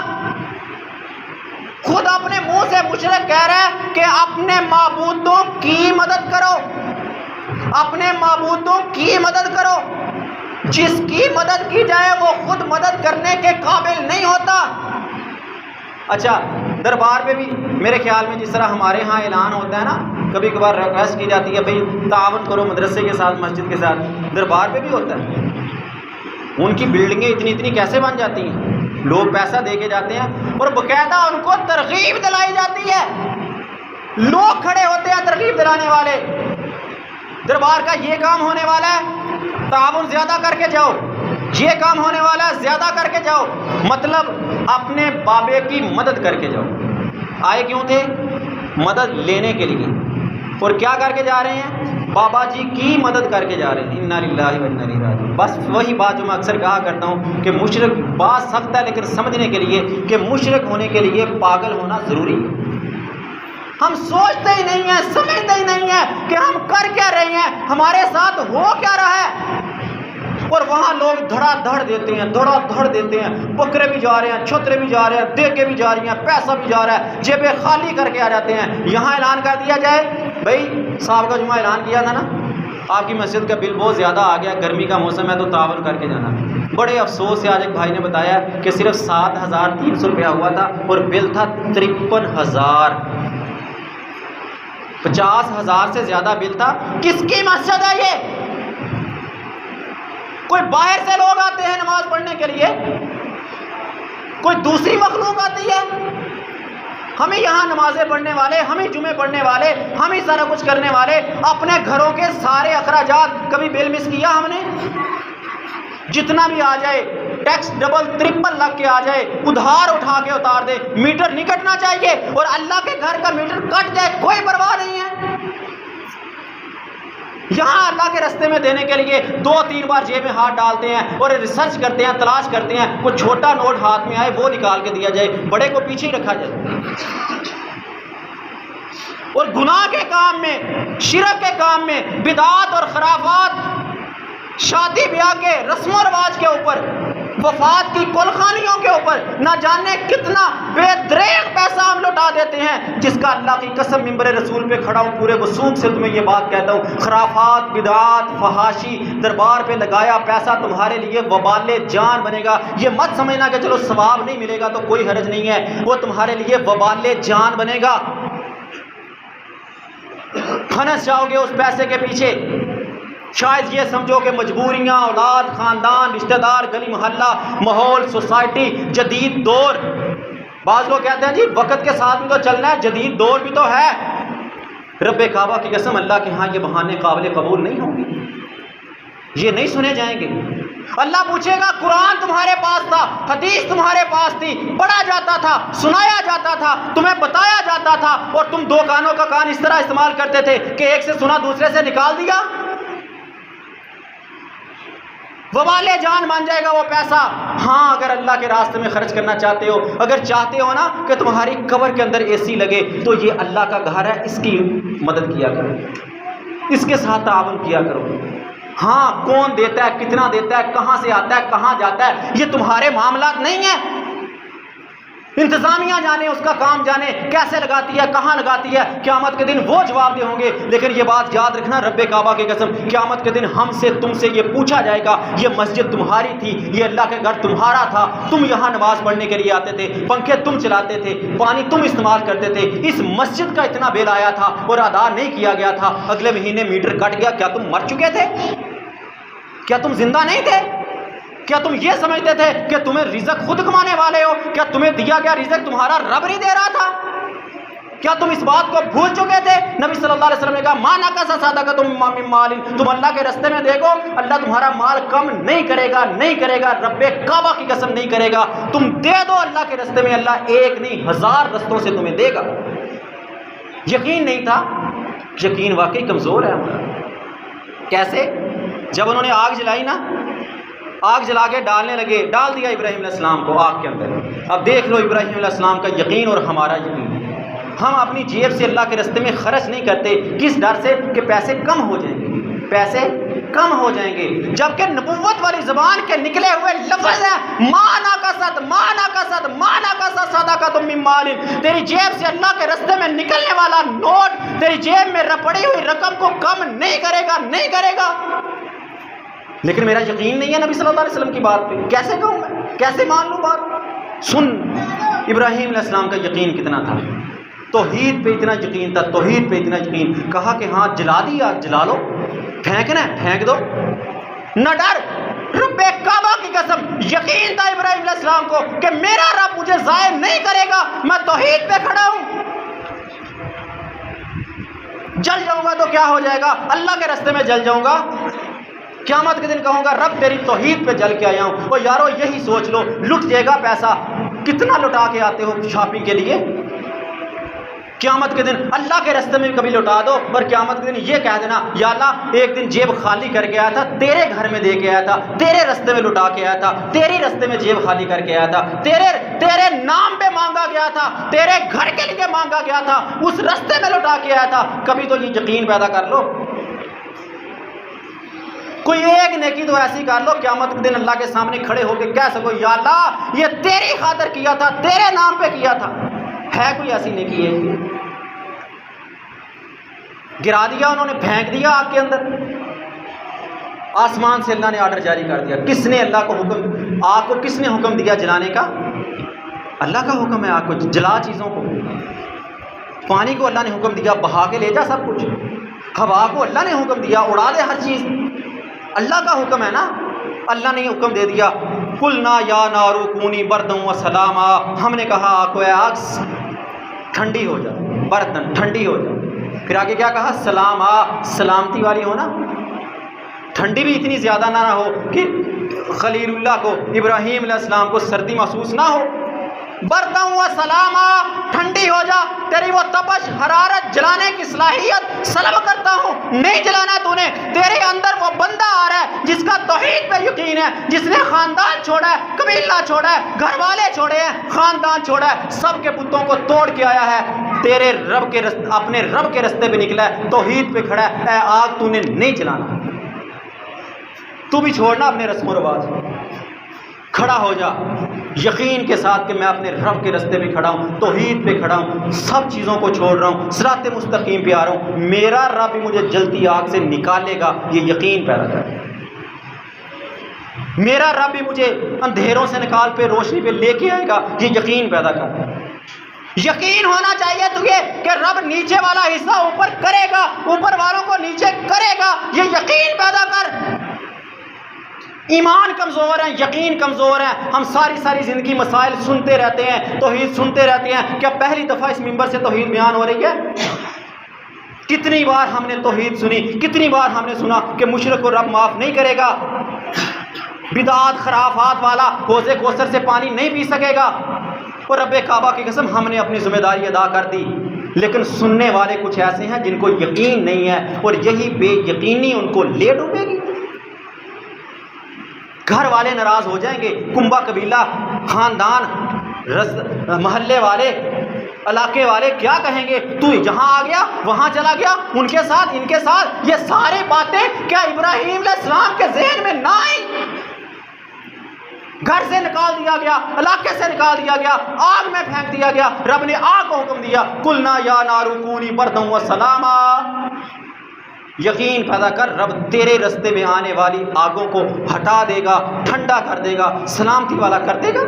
खुद अपने मुंह से मुशरिक कह रहा है कि अपने माबूदों की मदद करो, अपने माबूदों की मदद करो। जिसकी मदद की जाए वो खुद मदद करने के काबिल नहीं होता। अच्छा, दरबार पे भी मेरे ख्याल में जिस तरह हमारे यहाँ ऐलान होता है ना, कभी कभार रिक्वेस्ट की जाती है भाई तावन करो मदरसे के साथ, मस्जिद के साथ, दरबार पे भी होता है। उनकी बिल्डिंगें इतनी इतनी कैसे बन जाती हैं? लोग पैसा दे के जाते हैं और बाकायदा उनको तरगीब दिलाई जाती है, लोग खड़े होते हैं तरगीब दिलाने वाले। दरबार का ये काम होने वाला है, ताउन ज़्यादा करके जाओ, ये काम होने वाला है, ज़्यादा करके जाओ, मतलब अपने बाबे की मदद करके जाओ। आए क्यों थे? मदद लेने के लिए। और क्या करके जा रहे हैं? बाबा जी की मदद करके जा रहे हैं। इन्ना लिल्लाहि व इन्ना इलैहि राजिऊन। बस वही बात जो मैं अक्सर कहा करता हूँ कि मुशरिक बात सख्त है, लेकिन समझने के लिए कि मुशरिक होने के लिए पागल होना ज़रूरी है। हम सोचते ही नहीं हैं, समझते ही नहीं हैं कि हम कर क्या रहे हैं, हमारे साथ हो क्या रहा है। और वहाँ लोग धड़ाधड़ देते हैं, धड़ाधड़ देते हैं, बकरे भी जा रहे हैं, छतरे भी जा रहे हैं, देके भी जा रही हैं, पैसा भी जा रहा है, जेबें खाली करके आ जाते हैं। यहाँ ऐलान कर दिया जाए, भाई साहब का जुमा ऐलान किया था ना, आपकी मस्जिद का बिल बहुत ज़्यादा आ गया, गर्मी का मौसम है तो तावन करके जाना। बड़े अफसोस से आज एक भाई ने बताया कि सिर्फ 7,300 रुपया हुआ था और बिल था 53,000। 50,000 से ज़्यादा बिल था। किसकी मस्जिद है ये? कोई बाहर से लोग आते हैं नमाज पढ़ने के लिए, कोई दूसरी मखलूक आती है। हम ही यहाँ नमाजें पढ़ने वाले, हम ही जुमे पढ़ने वाले, हम ही सारा कुछ करने वाले, अपने घरों के सारे अखराजात, कभी बिल मिस किया हमने? जितना भी आ जाए, टैक्स डबल ट्रिपल लग के आ जाए, उधार उठा के उतार दे, मीटर नहीं कटना चाहिए। और अल्लाह के घर का मीटर कट जाए कोई परवाह नहीं है। यहाँ अल्लाह के रास्ते में देने के लिए 2-3 बार जेब में हाथ डालते हैं और रिसर्च करते हैं, तलाश करते हैं, कोई छोटा नोट हाथ में आए वो निकाल के दिया जाए, बड़े को पीछे ही रखा जाए। और गुनाह के काम में, शिरक के काम में, बिदात और खराफात, शादी ब्याह के रस्म व रवाज के ऊपर, वफात की कुलखानियों के ऊपर ना जाने कितना बेदरेग पैसा हम लुटा देते हैं, जिसका अल्लाह की कसम मिंबर रसूल पे खड़ा हूँ पूरे वसूख से तुम्हें ये बात कहता हूँ, खराफात, बिदात, फहाशी दरबार पे लगाया पैसा तुम्हारे लिए वबाले जान बनेगा। ये मत समझना कि चलो सवाब नहीं मिलेगा तो कोई हर्ज नहीं है, वो तुम्हारे लिए वबाले जान बनेगा। फंस जाओगे उस पैसे के पीछे। शायद ये समझो कि मजबूरियाँ, औलाद, ख़ानदान, रिश्तेदार, गली मोहल्ला, माहौल, सोसाइटी, जदीद दौर। बाज़ लोग कहते हैं जी वक़्त के साथ भी तो चलना है, जदीद दौर भी तो है। रब्बे काबा की कसम अल्लाह के यहाँ ये बहाने काबिल कबूल नहीं होंगे, ये नहीं सुने जाएंगे। अल्लाह पूछेगा कुरान तुम्हारे पास था, हदीस तुम्हारे पास थी, पढ़ा जाता था, सुनाया जाता था, तुम्हें बताया जाता था, और तुम 2 कानों का कान इस तरह इस्तेमाल करते थे कि एक से सुना दूसरे से निकाल दिया। वबाले जान मान जाएगा वो पैसा। हाँ, अगर अल्लाह के रास्ते में खर्च करना चाहते हो, अगर चाहते हो ना कि तुम्हारी कब्र के अंदर एसी लगे, तो ये अल्लाह का घर है, इसकी मदद किया करो, इसके साथ ताउन किया करो। हाँ, कौन देता है, कितना देता है, कहाँ से आता है, कहाँ जाता है, ये तुम्हारे मामलात नहीं है। इंतजामिया जाने, उसका काम जाने, कैसे लगाती है, कहाँ लगाती है, क़यामत के दिन वो जवाब दे होंगे। लेकिन ये बात याद रखना, रब्बे काबा की कसम, क़यामत के दिन हमसे, तुमसे ये पूछा जाएगा, ये मस्जिद तुम्हारी थी, ये अल्लाह के घर तुम्हारा था, तुम यहाँ नमाज पढ़ने के लिए आते थे, पंखे तुम चलाते थे, पानी तुम इस्तेमाल करते थे, इस मस्जिद का इतना बिल आया था और अदा नहीं किया गया था, अगले महीने मीटर कट गया। क्या तुम मर चुके थे? क्या तुम जिंदा नहीं थे? क्या तुम ये समझते थे कि तुम्हें रिज़्क खुद कमाने वाले हो? क्या तुम्हें दिया गया रिज़्क तुम्हारा रब नहीं दे रहा था? क्या तुम इस बात को भूल चुके थे? नबी सल्लल्लाहु अलैहि वसल्लम ने कहा माना का सादा का तुम मालिन, तुम अल्लाह के रास्ते में देखो, अल्लाह तुम्हारा माल कम नहीं करेगा, नहीं करेगा, रब्बे काबा की कसम नहीं करेगा। तुम दे दो अल्लाह के रास्ते में, अल्लाह एक नहीं 1000 रस्तों से तुम्हें देगा। यकीन नहीं था, यकीन वाकई कमज़ोर है हमारा। कैसे? जब उन्होंने आग जलाई ना, आग जला के डालने लगे, डाल दिया इब्राहीम अलैहिस्सलाम को आग के अंदर। अब देख लो इब्राहीम अलैहिस्सलाम का यकीन और हमारा यकीन। हम अपनी जेब से अल्लाह के रास्ते में खर्च नहीं करते, किस डर से कि पैसे कम हो जाएंगे, पैसे कम हो जाएंगे। जबकि नबुव्वत वाली ज़बान के निकले हुए लफ्ज़ है माना का सद, माना का सद, माना का सद, सदा का तुम मालिन। तेरी जेब से अल्लाह के रास्ते में निकलने वाला नोट तेरी जेब में रपड़ी हुई रकम को कम नहीं करेगा, नहीं करेगा। लेकिन मेरा यकीन नहीं है नबी सल्लल्लाहु अलैहि वसल्लम की बात पे, कैसे कहूँ मैं, कैसे मान लूँ बात? सुन, इब्राहीम अलैहिस्सलाम का यकीन कितना था, तौहीद पे इतना यकीन था, तौहीद पे इतना यकीन। कहा कि हाँ जला दी आग, जला लो, फेंकना है फेंक दो, न डर। रब्बे काबा की कसम, यकीन था इब्राहीम अलैहिस्सलाम को कि मेरा रब मुझे ज़ाया नहीं करेगा, मैं तौहीद पे खड़ा हूँ। जल जाऊंगा तो क्या हो जाएगा? अल्लाह के रास्ते में जल जाऊंगा, क़यामत के दिन कहूँगा रब तेरी तौहीद पे जल के आया हूँ। और यारो यही सोच लो, लुट जाएगा पैसा। कितना लुटा के आते हो शॉपिंग के लिए? क़यामत के दिन अल्लाह के रास्ते में कभी लुटा दो, और क़यामत के दिन ये कह देना या अल्लाह एक दिन जेब खाली करके आया था, तेरे घर में दे के आया था, तेरे रास्ते में लुटा के आया था, तेरे रास्ते में जेब खाली करके आया था, तेरे नाम पे मांगा गया था, तेरे घर के लिए मांगा गया था, उस रास्ते में लुटा के आया था। कभी तो ये यकीन पैदा कर लो, कोई एक नेकी तो ऐसी कर लो, क़यामत के दिन अल्लाह के सामने खड़े होकर कह सको या अल्लाह ये तेरी खातिर किया था, तेरे नाम पे किया था। है कोई ऐसी नेकी? है गिरा दिया उन्होंने, फेंक दिया आग के अंदर। आसमान से अल्लाह ने ऑर्डर जारी कर दिया। किसने अल्लाह को हुक्म, आग को किसने हुक्म दिया जलाने का? अल्लाह का हुक्म है आग को जला चीज़ों को। पानी को अल्लाह ने हुक्म दिया बहा के ले जा सब कुछ। हवा को अल्लाह ने हुक्म दिया उड़ा दे हर चीज़। अल्लाह का हुक्म है ना, अल्लाह ने हुक्म दे दिया कुलना या नारू कूनी बर्दन व सलामा। हमने कहा आग ठंडी हो जाओ, बर्तन ठंडी हो जाओ। फिर आगे क्या कहा? सलामा, सलामती वाली हो ना, ठंडी भी इतनी ज़्यादा ना हो कि खलीलुल्लाह को, इब्राहीम अलैहिस्सलाम को सर्दी महसूस ना हो। बरदम व सलामा, ठंडी हो जा, तेरी वो तपश हरारत जलाने की सलाहियत सलब करता हूँ। नहीं जलाना तूने, तेरे अंदर वो बंदा आ रहा है जिसका तौहीद पे यकीन है, जिसने खानदान छोड़ा है, कबीला छोड़ा है, घर वाले छोड़े हैं, खानदान छोड़ा है, सबके बुतों को तोड़ के आया है, तेरे रब के रस्ते, अपने रब के रस्ते पे निकला है, तौहीद पे खड़ा है। ऐ आग तूने नहीं जलाना, तू भी छोड़ना अपने रस्म रिवाज, खड़ा हो जा यकीन के साथ कि मैं अपने रब के रास्ते पे खड़ा हूँ, तौहीद पे खड़ा हूँ, सब चीज़ों को छोड़ रहा हूँ, सिराते मुस्तकीम पे आ रहा हूँ, मेरा रब भी मुझे जलती आग से निकालेगा, ये यकीन पैदा कर। मेरा रब भी मुझे अंधेरों से निकाल पे रोशनी पे लेके आएगा, ये यकीन पैदा कर। यकीन होना चाहिए तुझे कि रब नीचे वाला हिस्सा ऊपर करेगा, ऊपर वालों को नीचे करेगा, ये यकीन पैदा कर। ईमान कमज़ोर है, यकीन कमज़ोर है, हम सारी ज़िंदगी मसाइल सुनते रहते हैं, तौहीद सुनते रहते हैं। क्या पहली दफ़ा इस मिंबर से तौहीद बयान हो रही है? कितनी बार हमने तौहीद सुनी, कितनी बार हमने सुना कि मुशरिक को रब माफ़ नहीं करेगा, बिदात खराफात वाला हौज़े कौसर से पानी नहीं पी सकेगा, और रब्बे काबा की कसम हमने अपनी ज़िम्मेदारी अदा कर दी। लेकिन सुनने वाले कुछ ऐसे हैं जिनको यकीन नहीं है, और यही बेयकीनी उनको ले डूबेगी। घर वाले नाराज हो जाएंगे, कुंबा कबीला, खानदान, मोहल्ले वाले, इलाके वाले क्या कहेंगे, तू जहां आ गया वहां चला गया, उनके साथ इनके साथ। ये सारी बातें क्या इब्राहीम अलैहिस्सलाम के ज़हन में ना आई? घर से निकाल दिया गया, इलाके से निकाल दिया गया, आग में फेंक दिया गया। रब ने आग को हुक्म दिया, कुलना या नारू कूनी बरदम व सलामा। यकीन पैदा कर, रब तेरे रास्ते में आने वाली आगों को हटा देगा, ठंडा कर देगा, सलामती वाला कर देगा।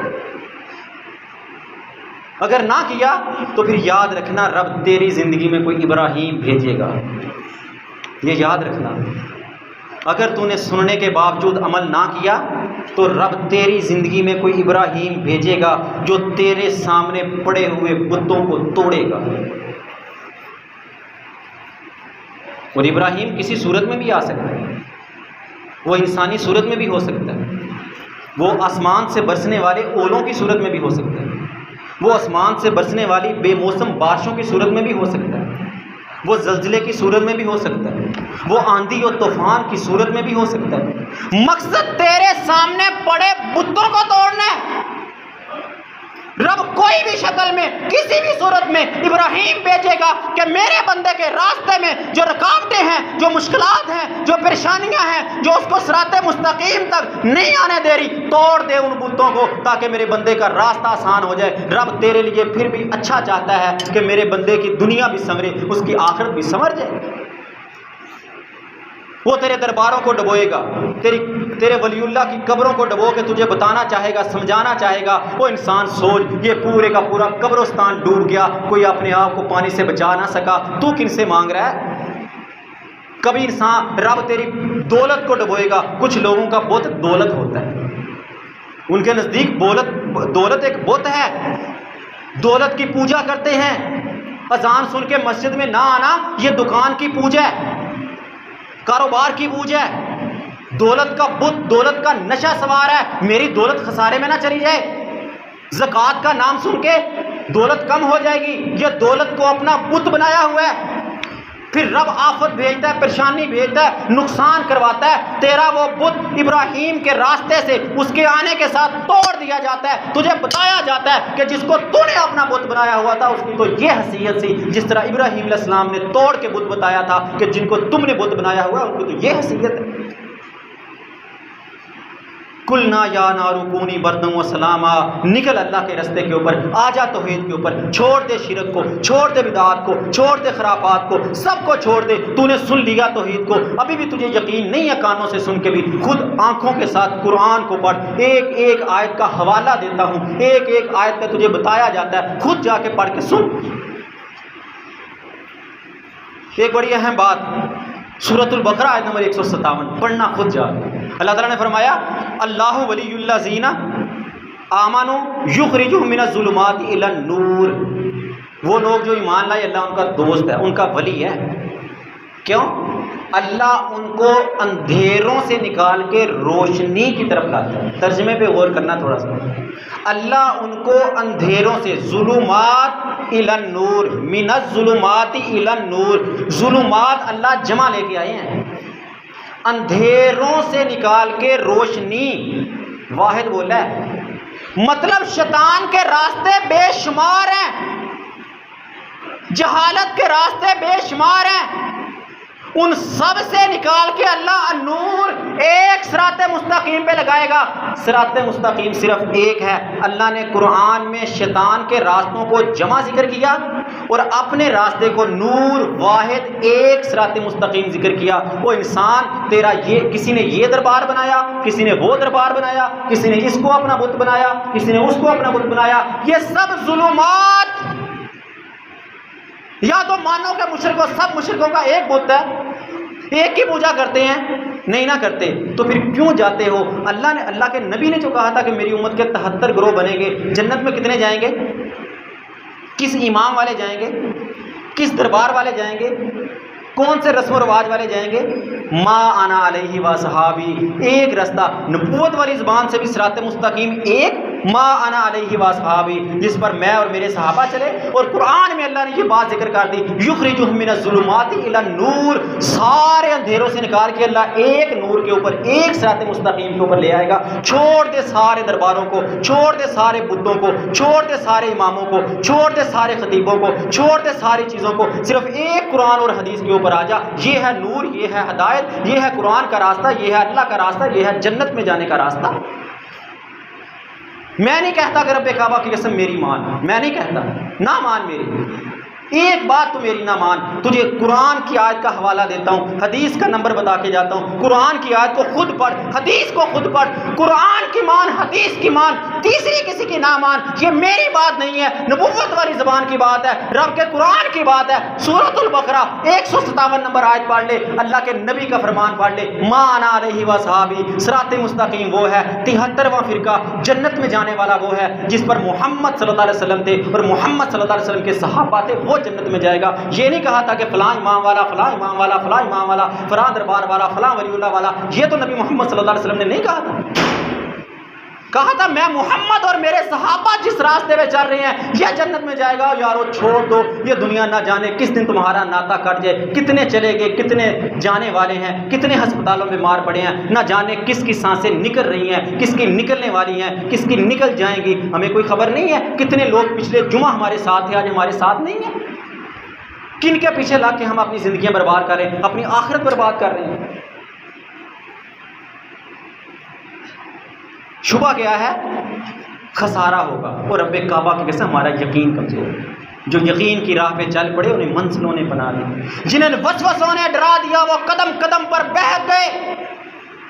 अगर ना किया तो फिर याद रखना, रब तेरी ज़िंदगी में कोई इब्राहीम भेजेगा, ये याद रखना। अगर तूने सुनने के बावजूद अमल ना किया तो रब तेरी ज़िंदगी में कोई इब्राहीम भेजेगा जो तेरे सामने पड़े हुए बुतों को तोड़ेगा। और इब्राहीम किसी सूरत में भी आ सकता है, वो इंसानी सूरत में भी हो सकता है, वो आसमान से बरसने वाले ओलों की सूरत में भी हो सकता है, वो आसमान से बरसने वाली बेमौसम बारिशों की सूरत में भी हो सकता है, वो ज़ल्ज़ले की सूरत में भी हो सकता है, वो आंधी और तूफान की सूरत में भी हो सकता है। मकसद तेरे सामने पड़े बुतों को तोड़ना है। रब कोई भी शक्ल में, किसी भी सूरत में इब्राहीम भेजेगा कि मेरे बंदे के रास्ते में जो रुकावटें हैं, जो मुश्किलात हैं, जो परेशानियां हैं, जो उसको सिराते मुस्तकीम तक नहीं आने दे रही, तोड़ दे उन बुतों को, ताकि मेरे बंदे का रास्ता आसान हो जाए। रब तेरे लिए फिर भी अच्छा चाहता है कि मेरे बंदे की दुनिया भी संवरे, उसकी आखिरत भी संवर जाए। वो तेरे दरबारों को डबोएगा, तेरे वलीउल्लाह की कब्रों को डबो के तुझे बताना चाहेगा, समझाना चाहेगा, वो इंसान सोच, ये पूरे का पूरा कब्रिस्तान डूब गया, कोई अपने आप को पानी से बचा ना सका, तू किन से मांग रहा है? कभी इंसान, रब तेरी दौलत को डबोएगा। कुछ लोगों का बुत दौलत होता है, उनके नज़दीक दौलत एक बुत है, दौलत की पूजा करते हैं। अजान सुन के मस्जिद में ना आना, ये दुकान की पूजा है, कारोबार की पूजा है। दौलत का बुत, दौलत का नशा सवार है, मेरी दौलत खसारे में ना चली जाए। ज़कात का नाम सुन के दौलत कम हो जाएगी, ये दौलत को अपना बुत बनाया हुआ है। फिर रब आफत भेजता है, परेशानी भेजता है, नुकसान करवाता है। तेरा वो बुत इब्राहीम के रास्ते से उसके आने के साथ तोड़ दिया जाता है। तुझे बताया जाता है कि जिसको तूने अपना बुत बनाया हुआ था उसकी तो ये हैसियत थी, जिस तरह इब्राहीम अलैहिस्सलाम ने तोड़ के बुत बताया था कि जिनको तुमने बुत बनाया हुआ है उनको तो ये हैसियत है। कुलना या नारुकूनी बरदम व सलामा, निकल अल्लाह के रास्ते के ऊपर, आजा तौहीद के ऊपर, छोड़ दे शिरक को, छोड़ दे बिदात को, छोड़ दे खराफात को, सबको छोड़ दे। तूने सुन लिया तौहीद को, अभी भी तुझे यकीन नहीं है, कानों से सुन के भी खुद आंखों के साथ कुरान को पढ़। एक एक आयत का हवाला देता हूँ, एक एक आयत का तुझे बताया जाता है, खुद जाके पढ़ के सुन। एक बड़ी अहम बात, सूरतुल बकरा आयत नंबर 157 पढ़ना खुद जा। अल्लाह ताला ने फरमाया, अल्लाहु वलियुल्लज़ीना आमनु युखरिजुहुम मिनज़्ज़ुलुमाति इलन नूर। वो लोग जो ईमान लाए, अल्लाह उनका दोस्त है, उनका वली है। क्यों? अल्लाह उनको अंधेरों से निकाल के रोशनी की तरफ लाता है। तर्जमे पे गौर करना थोड़ा सा। अल्लाह उनको अंधेरों से, जुलुमात इलन नूर, मिनज जुलुमाती इलन नूर, जुलुमात अल्लाह जमा लेके आए हैं, अंधेरों से निकाल के रोशनी, वाहिद बोला है। मतलब शैतान के रास्ते बेशुमार हैं, जहालत के रास्ते बेशुमार हैं, उन सब से निकाल के अल्लाह नूर एक सिराते मुस्तकीम पे लगाएगा। सिराते मुस्तकीम सिर्फ एक है। अल्लाह ने कुरान में शैतान के रास्तों को जमा जिक्र किया और अपने रास्ते को नूर वाहिद एक सिराते मुस्तकीम जिक्र किया। वो इंसान तेरा ये, किसी ने ये दरबार बनाया, किसी ने वो दरबार बनाया, किसी ने इसको अपना बुत बनाया, किसी ने उसको अपना बुत बनाया, ये सब जुलुमात। या तो मानो कि मुशरिकों, सब मुशरिकों का एक बुत है, एक ही पूजा करते हैं, नहीं ना करते तो फिर क्यों जाते हो? अल्लाह ने, अल्लाह के नबी ने जो कहा था कि मेरी उम्मत के 73 ग्रोह बनेंगे, जन्नत में कितने जाएंगे? किस इमाम वाले जाएंगे, किस दरबार वाले जाएंगे, कौन से रस्म रवाज वाले जाएंगे? मा आना अलैहि व सहाबी, एक रास्ता। नबूवत वाली ज़बान से भी सिरात मुस्तकीम एक, मा आना अलैहि व सहाबी, जिस पर मैं और मेरे सहाबा चले। और कुरान में अल्लाह ने ये बात जिक्र कर दी, युखरिजुहुम मिनज़ ज़ुलुमाति इलन नूर, सारे अंधेरों से निकाल के अल्लाह एक नूर के ऊपर, एक सिरात मुस्तकीम के ऊपर ले आएगा। छोड़ दे सारे दरबारों को, छोड़ दे सारे बुतों को, छोड़ दे सारे इमामों को, छोड़ दे सारे खतीबों को, छोड़ दे सारी चीज़ों को, सिर्फ एक कुरान और हदीस के ऊपर आ जा। ये है नूर, ये है हदायत, ये है कुरान का रास्ता, ये है अल्लाह का रास्ता, ये है जन्नत में जाने का रास्ता। मैं नहीं कहता कि रब्बे काबा की कसम मेरी मान, मैं नहीं कहता, ना मान मेरी, एक बात तो मेरी ना मान। तुझे कुरान की आयत का हवाला देता हूँ, हदीस का नंबर बता के जाता हूँ। कुरान की आयत को खुद पढ़, हदीस को खुद पढ़, कुरान की मान, हदीस की मान, तीसरी किसी की ना मान। ये मेरी बात नहीं है, नबुव्वत वाली ज़बान की बात है, रब के कुरान की बात है। सूरतुल बकरा 157 नंबर आयत पढ़ ले, अल्लाह के नबी का फरमान पढ़ ले, मा अना अलैहि व सहाबी, सिराते मुस्तकीम वो है, 73वां फिरका जन्नत में जाने वाला वो है जिस पर मोहम्मद सल्लल्लाहु अलैहि वसल्लम थे और मोहम्मद सल्लल्लाहु अलैहि वसल्लम के सहाबा थे, वो जन्नत में जाएगा। ये नहीं कहा था कि फलां इमाम वाला, फलां इमाम वाला, फलां इमाम वाला, फलां दरबार वाला, फलां वलीउल्लाह वाला। ये तो नबी मोहम्मद सल्लल्लाहु अलैहि वसल्लम ने नहीं कहा था। कहा था मैं मोहम्मद और मेरे सहाबा जिस रास्ते में चल रहे हैं यह जन्नत में जाएगा। यारो छोड़ दो, ये दुनिया ना जाने किस दिन तुम्हारा नाता कट जाए, कितने चले गए, कितने जाने वाले हैं, कितने अस्पतालों में मार पड़े हैं, ना जाने किसकी सांसें निकल रही हैं, किसकी निकलने वाली हैं, किसकी निकल जाएंगी, हमें कोई खबर नहीं है। कितने लोग पिछले जुमा हमारे साथ थे, आज हमारे साथ नहीं है। किन के पीछे लग के हम अपनी जिंदगियां बर्बाद कर रहे हैं, अपनी आखिरत बर्बाद कर रहे हैं। शुबा क्या है? खसारा होगा। और रब्बे काबा की कसम हमारा यकीन कमजोर है। जो यकीन की राह पे चल पड़े उन्हें मंजिलों ने बना ली, जिन्हें वसवसों ने डरा दिया वो कदम कदम पर बह गए।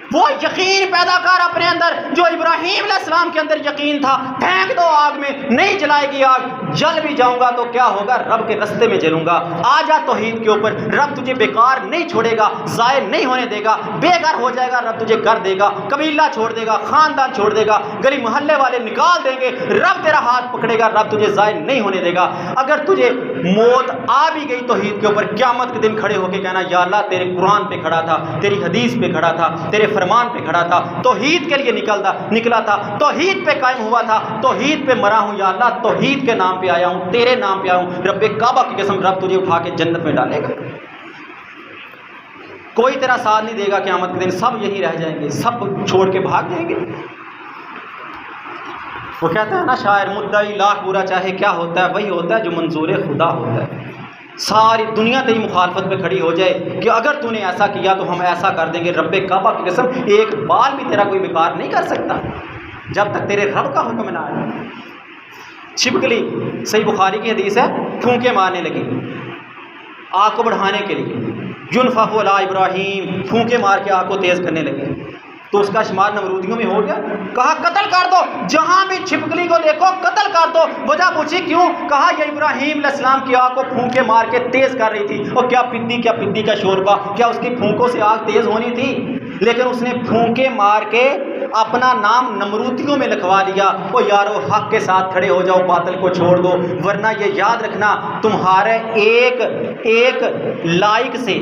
वो यकीन पैदा कर अपने अंदर जो इब्राहीम अलैहिस्सलाम के अंदर यकीन था, फेंक दो आग में, नहीं जलाएगी आग, जल भी जाऊंगा तो क्या होगा, रब के रास्ते में जलूंगा। आ जा तौहीद के ऊपर, रब तुझे बेकार नहीं छोड़ेगा, ज़ाय नहीं होने देगा, बेघर हो जाएगा रब तुझे कर देगा, कबीला छोड़ देगा, खानदान छोड़ देगा, गली मोहल्ले वाले निकाल देंगे, रब तेरा हाथ पकड़ेगा, रब तुझे ज़ाय नहीं होने देगा। अगर तुझे मौत आ भी गई तौहीद के ऊपर, क़यामत के दिन खड़े होकर कहना या अल्लाह तेरे कुरान पे खड़ा था, तेरी हदीस पे खड़ा था, तेरे फरमान पे खड़ा था, तौहीद के लिए निकला था, तौहीद पे कायम हुआ था, तौहीद पे मरा हूं या अल्लाह, तौहीद के नाम पे आया हूं, तेरे नाम पे आया हूं। रब्बे काबा की कसम रब तुझे उठा के जन्नत में डालेगा। कोई तेरा साथ नहीं देगा क़यामत के दिन, सब यहीं रह जाएंगे, सब छोड़ के भाग जाएंगे। वो कहता है ना शायर, मुद्दाई लाख बुरा चाहे क्या होता है वही होता है जो मंजूर खुदा होता है। सारी दुनिया तेरी मुखालफत पे खड़ी हो जाए कि अगर तूने ऐसा किया तो हम ऐसा कर देंगे, रब्बे काबा की कसम एक बाल भी तेरा कोई बेकार नहीं कर सकता जब तक तेरे रब का हुक्म ना आए। छिपकली, सही बुखारी की हदीस है, फूंके मारने लगी आग को बढ़ाने के लिए, युनफखु अला इब्राहीम, फूंके मार के आग को तेज करने लगे, तो उसका शुमार नमरूदियों में हो गया। कहा कत्ल कर दो, जहां भी छिपकली को देखो कत्ल कर दो। वजह पूछी क्यों? कहा ये इब्राहीम अलैहिस्सलाम की आग को फूंके मार के तेज कर रही थी। और क्या पिद्दी का शोरबा, क्या उसकी फूंकों से आग तेज होनी थी? लेकिन उसने फूंके मार के अपना नाम नमरूदियों में लिखवा दिया। ओ यारो हक के साथ खड़े हो जाओ, बातिल को छोड़ दो, वरना ये याद रखना तुम्हारे एक लाइक से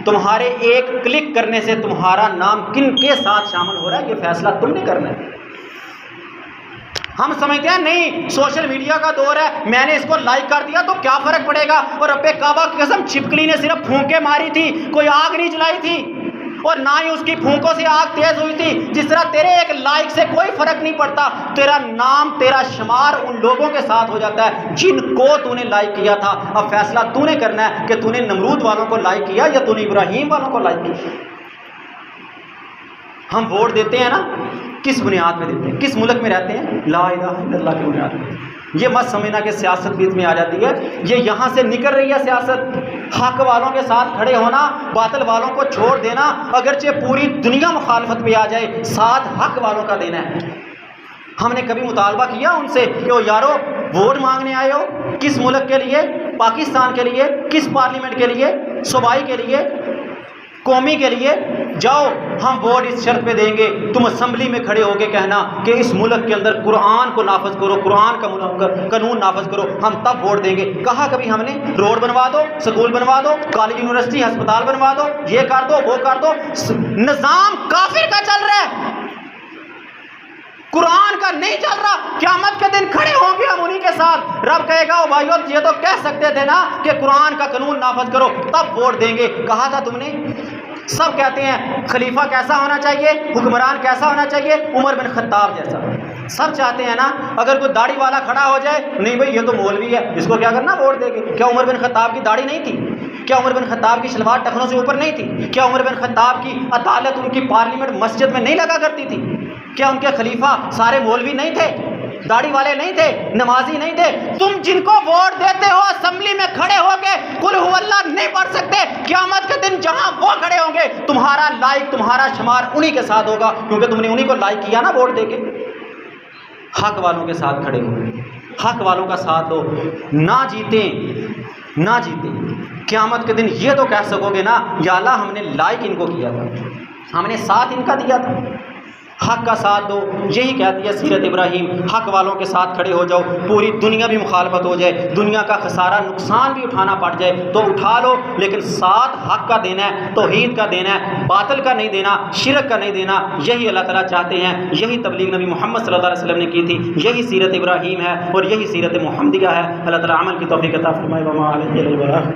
तुम्हारे एक क्लिक करने से तुम्हारा नाम किन के साथ शामिल हो रहा है, ये फैसला तुमने करना है। हम समझते हैं नहीं, सोशल मीडिया का दौर है, मैंने इसको लाइक कर दिया तो क्या फर्क पड़ेगा। और रब्बे काबा की कसम, छिपकली ने सिर्फ फूंके मारी थी, कोई आग नहीं जलाई थी, और ना ही उसकी फूंकों से आग तेज हुई थी। जिस तरह तेरे एक लाइक से कोई फर्क नहीं पड़ता, तेरा नाम, तेरा शुमार उन लोगों के साथ हो जाता है जिनको तूने लाइक किया था। अब फैसला तूने करना है कि तूने नमरूद वालों को लाइक किया या तूने इब्राहिम वालों को लाइक किया। हम वोट देते हैं ना, किस बुनियाद में देते हैं, किस मुल्क में रहते हैं, ला इलाहा इल्लल्लाह की बुनियाद में। ये मत समझना कि सियासत बीच में आ जाती है, ये यहाँ से निकल रही है सियासत। हक वालों के साथ खड़े होना, बातिल वालों को छोड़ देना, अगरचे पूरी दुनिया मुखालफत पे आ जाए, साथ हक वालों का देना है। हमने कभी मुतालबा किया उनसे कि ओ यारो वोट मांगने आए हो, किस मुल्क के लिए, पाकिस्तान के लिए, किस पार्लियामेंट के लिए, सूबाई के लिए, कौमी के लिए, जाओ हम वोट इस शर्त पे देंगे, तुम असम्बली में खड़े होकर कहना कि इस मुल्क के अंदर कुरान को नाफज करो, कुरान का कानून नाफज करो, हम तब वोट देंगे। कहा कभी हमने रोड बनवा दो, स्कूल बनवा दो, कॉलेज यूनिवर्सिटी अस्पताल बनवा दो, ये कर दो वो कर दो। निजाम काफिर का चल रहा है, कुरान का नहीं चल रहा। क़यामत के दिन खड़े होंगे हम उन्हीं के साथ। रब कहेगा ओ भाइयों, ये तो कह सकते थे ना कि कुरान का कानून नाफज करो, तब वोट देंगे। कहा था तुमने। सब कहते हैं खलीफा कैसा होना चाहिए, हुक्मरान कैसा होना चाहिए, उमर बिन खत्ताब जैसा। सब चाहते हैं ना, अगर कोई दाढ़ी वाला खड़ा हो जाए, नहीं भाई ये तो मौलवी है, इसको क्या करना, वोट देंगे। क्या उमर बिन खत्ताब की दाढ़ी नहीं थी? क्या उमर बिन खत्ताब की शलवार टखनों से ऊपर नहीं थी? क्या उमर बिन खत्ताब की अदालत उनकी पार्लियामेंट मस्जिद में नहीं लगा करती थी? क्या उनके खलीफा सारे मौलवी नहीं थे, दाढ़ी वाले नहीं थे, नमाजी नहीं थे? तुम जिनको वोट देते हो असेंबली में खड़े होके कुल हुवल्लाह नहीं पढ़ सकते, क़यामत के दिन जहां वो खड़े होंगे तुम्हारा लाइक, तुम्हारा शुमार उन्हीं के साथ होगा, क्योंकि तुमने उन्हीं को लाइक किया ना वोट देके। हक वालों के साथ खड़े हो, हक वालों का साथ दो। ना जीते ना जीते, क़यामत के दिन ये तो कह सकोगे ना, या अल्लाह हमने लाइक इनको किया था, हमने साथ इनका दिया था। हक का साथ दो, यही कहती है सीरत इब्राहिम। हक वालों के साथ खड़े हो जाओ, पूरी दुनिया भी मुखालफत हो जाए, दुनिया का खसारा नुकसान भी उठाना पड़ जाए तो उठा लो, लेकिन साथ हक का देना है, तौहीद का देना है, बातिल का नहीं देना, शिरक का नहीं देना। यही अल्लाह ताला चाहते हैं, यही तबलीग नबी मोहम्मद सल्लल्लाहु अलैहि वसल्लम ने की थी, यही सीरत इब्राहिम है और यही सीरत मुहम्मदिया है। अल्लाह ताला अमल की तौफीक अता फरमाए।